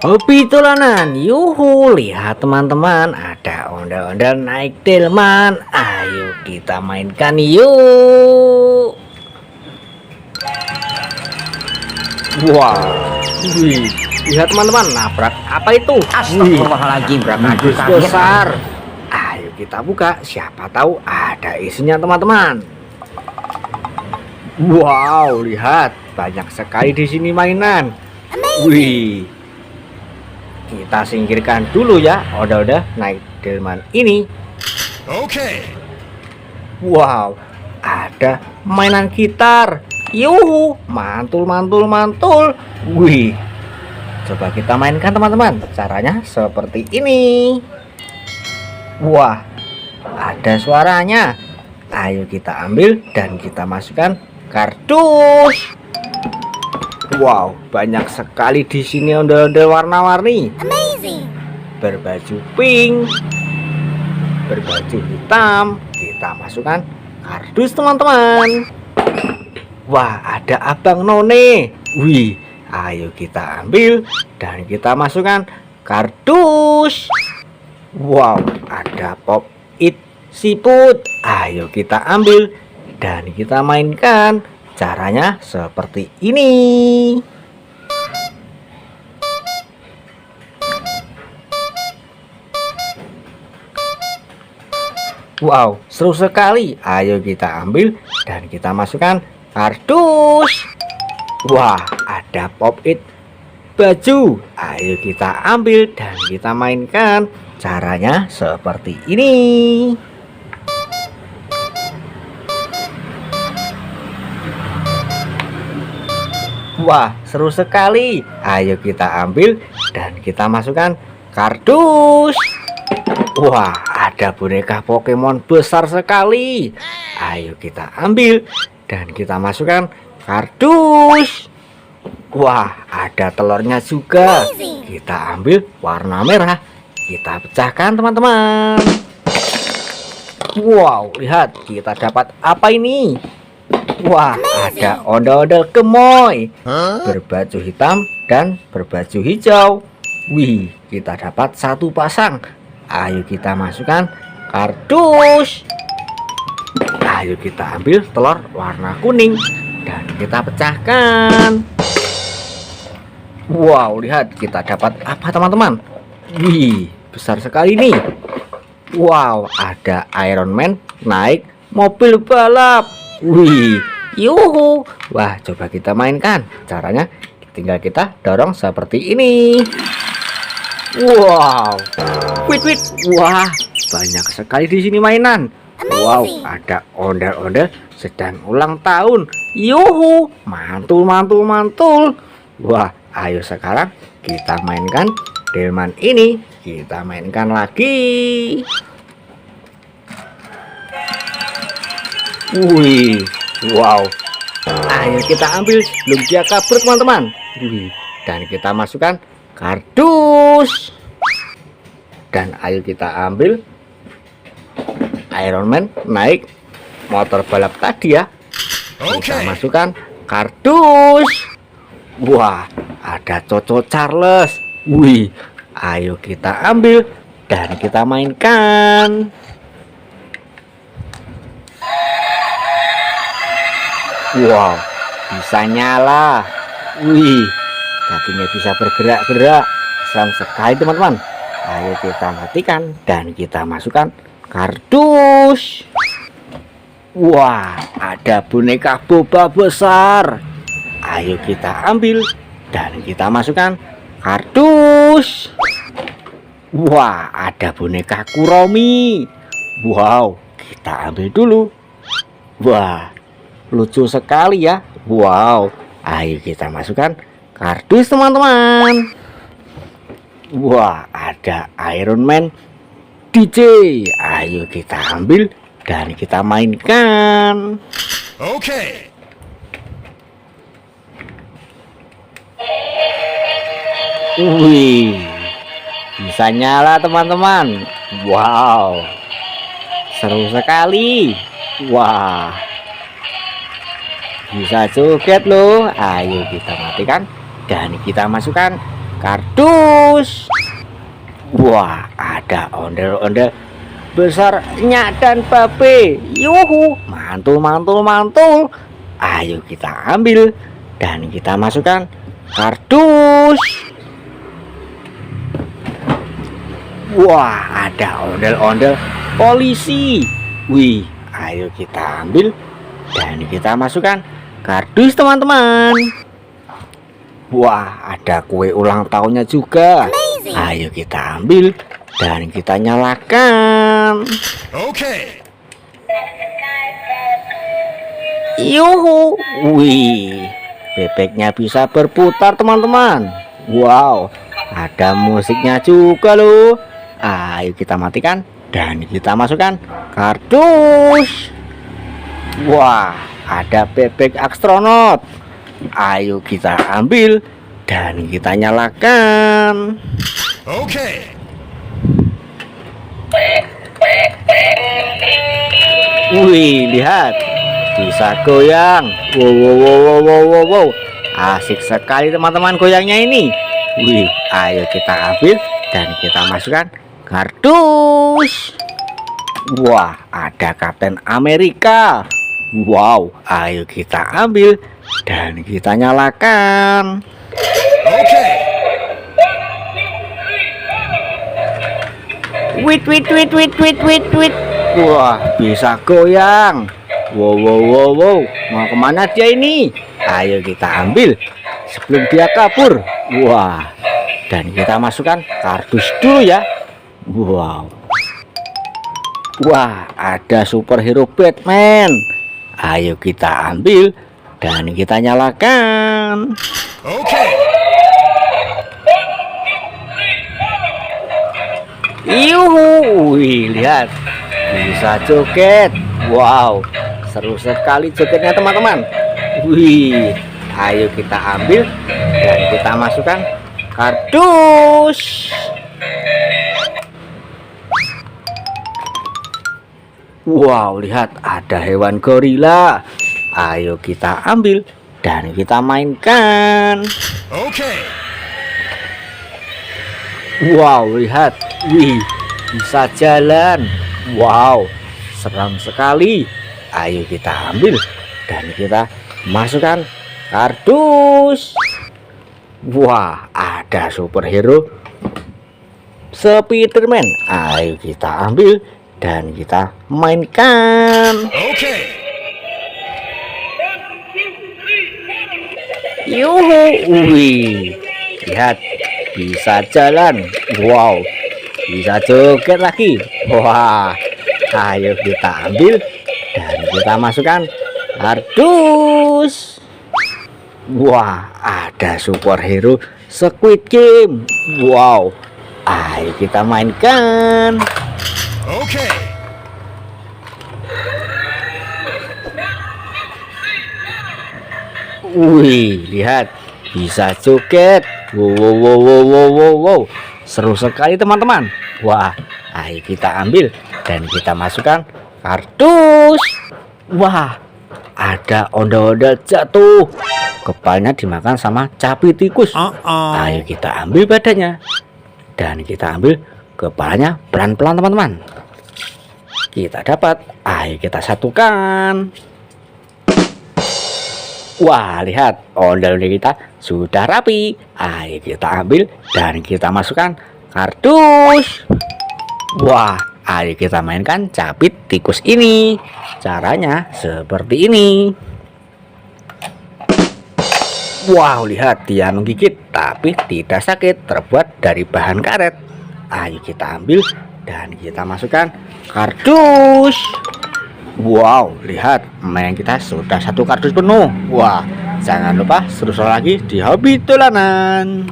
Hobi tulanan, yuhu, lihat teman-teman, ada ondel-ondel naik delman. Ayo kita mainkan yuk. Wow, wih, lihat teman-teman, nabrak apa itu? Astagfirullahaladzim, Bus besar. Ayo kita buka, siapa tahu ada isinya teman-teman. Wow, lihat, banyak sekali di sini mainan. Wih, kita singkirkan dulu ya ondel-ondel naik delman ini. Okay. Wow, ada mainan gitar. Yuhu, mantul mantul mantul. Wih, coba kita mainkan teman-teman. Caranya seperti ini. Wah, ada suaranya. Ayo kita ambil dan kita masukkan kardus. Wow, banyak sekali di sini ondel-ondel warna-warni. Amazing. Berbaju pink, berbaju hitam. Kita masukkan kardus teman-teman. Wah, ada Abang None. Wih, ayo kita ambil dan kita masukkan kardus. Wow, ada Pop It Siput. Ayo kita ambil dan kita mainkan. Caranya seperti ini. Wow, seru sekali. Ayo kita ambil dan kita masukkan kardus. Wah, ada Pop It baju. Ayo kita ambil dan kita mainkan. Caranya seperti ini. Wah, seru sekali. Ayo kita ambil dan kita masukkan kardus. Wah, ada boneka Pokemon besar sekali. Ayo kita ambil dan kita masukkan kardus. Wah, ada telurnya juga. Kita ambil warna merah. Kita pecahkan teman-teman. Wow, lihat kita dapat apa ini? Wah, ada ondel-ondel gemoy berbaju hitam dan berbaju hijau. Wih, kita dapat satu pasang. Ayo kita masukkan kardus. Ayo kita ambil telur warna kuning dan kita pecahkan. Wow, lihat kita dapat apa teman-teman? Wih, besar sekali nih. Wow, ada Iron Man naik mobil balap. Wih, yuhu. Wah, coba kita mainkan. Caranya tinggal kita dorong seperti ini. Wow, wait. Wah, banyak sekali di sini mainan. Wow, ada ondel-ondel sedang ulang tahun. Yuhu, mantul. Wah, ayo sekarang kita mainkan delman ini. Kita mainkan lagi. Wih, wow. Ayo kita ambil sebelum dia kabur teman-teman. Wih, dan kita masukkan kardus. Dan ayo kita ambil Iron Man naik motor balap tadi ya. Kita masukkan kardus. Wah, ada Coco Charles. Wih, ayo kita ambil dan kita mainkan. Wow, bisa nyala. Wih, kakinya bisa bergerak-gerak. Seram sekali teman-teman. Ayo kita matikan dan kita masukkan kardus. Wah, ada boneka boba besar. Ayo kita ambil dan kita masukkan kardus. Wah, ada boneka Kuromi. Wow, kita ambil dulu. Wah, lucu sekali ya. Wow, ayo kita masukkan kardus teman-teman. Wah, ada Iron Man DJ. Ayo kita ambil dan kita mainkan. Okay. Wih, bisa nyala teman-teman. Wow, seru sekali. Wah, bisa joget loh. Ayo kita matikan dan kita masukkan kardus. Wah, ada ondel-ondel besar Nyak dan Babe. Yuhu, mantul mantul mantul. Ayo kita ambil dan kita masukkan kardus. Wah, ada ondel-ondel polisi. Wih, ayo kita ambil dan kita masukkan kardus, teman-teman. Wah, ada kue ulang tahunnya juga. Ayo kita ambil dan kita nyalakan. Okay. Yuhu, wih, bebeknya bisa berputar, teman-teman. Wow, ada musiknya juga loh. Ayo kita matikan dan kita masukkan kardus. Wah, ada bebek astronot. Ayo kita ambil dan kita nyalakan. Okay. Wih, lihat, bisa goyang. Wow, wow, wow, wow, wow, wow, wow. Asik sekali teman-teman goyangnya ini. Wih, ayo kita ambil dan kita masukkan kardus. Wah, ada Kapten Amerika. Wow, ayo kita ambil dan kita nyalakan. Okay. Wait, wait, wait, wait, wait, wait, wait. Wah, bisa goyang. Wow, wow, wow, wow. Mau kemana dia ini? Ayo kita ambil sebelum dia kabur. Wah, dan kita masukkan kardus dulu ya. Wow. Wah, ada superhero Batman. Ayo kita ambil dan kita nyalakan. Okay. Yuhu, wih, lihat, bisa joget. Wow, seru sekali jogetnya teman-teman. Wih, ayo kita ambil dan kita masukkan kardus. Wow, lihat, ada hewan gorila. Ayo kita ambil dan kita mainkan. Okay. Wow, lihat, wih, bisa jalan. Wow, seram sekali. Ayo kita ambil dan kita masukkan kardus. Wah, ada superhero Spiderman. Ayo kita ambil dan kita mainkan. Okay. Yuhu, wih, lihat, bisa jalan. Wow, bisa joget lagi. Wah, ayo kita ambil dan kita masukkan kardus. Wah, ada superhero Squid Game. Wow, ayo kita mainkan. Okay. Wih, lihat, bisa joget. Wow, wow, wow, wow, wow, wow, wow. Seru sekali teman-teman. Wah, ayo kita ambil dan kita masukkan kardus. Wah, ada ondel-ondel jatuh. Kepalanya dimakan sama capi tikus. Ayo kita ambil badannya dan kita ambil kepalanya pelan-pelan teman-teman. Kita dapat. Ayo kita satukan. Wah, lihat, ondel-ondel kita sudah rapi. Ayo kita ambil dan kita masukkan kardus. Wah, ayo kita mainkan capit tikus ini. Caranya seperti ini. Wow, lihat, dia menggigit tapi tidak sakit, terbuat dari bahan karet. Ayo kita ambil dan kita masukkan kardus. Wow, lihat, main kita sudah satu kardus penuh. Wah, jangan lupa seru-seru lagi di hobi dolanan.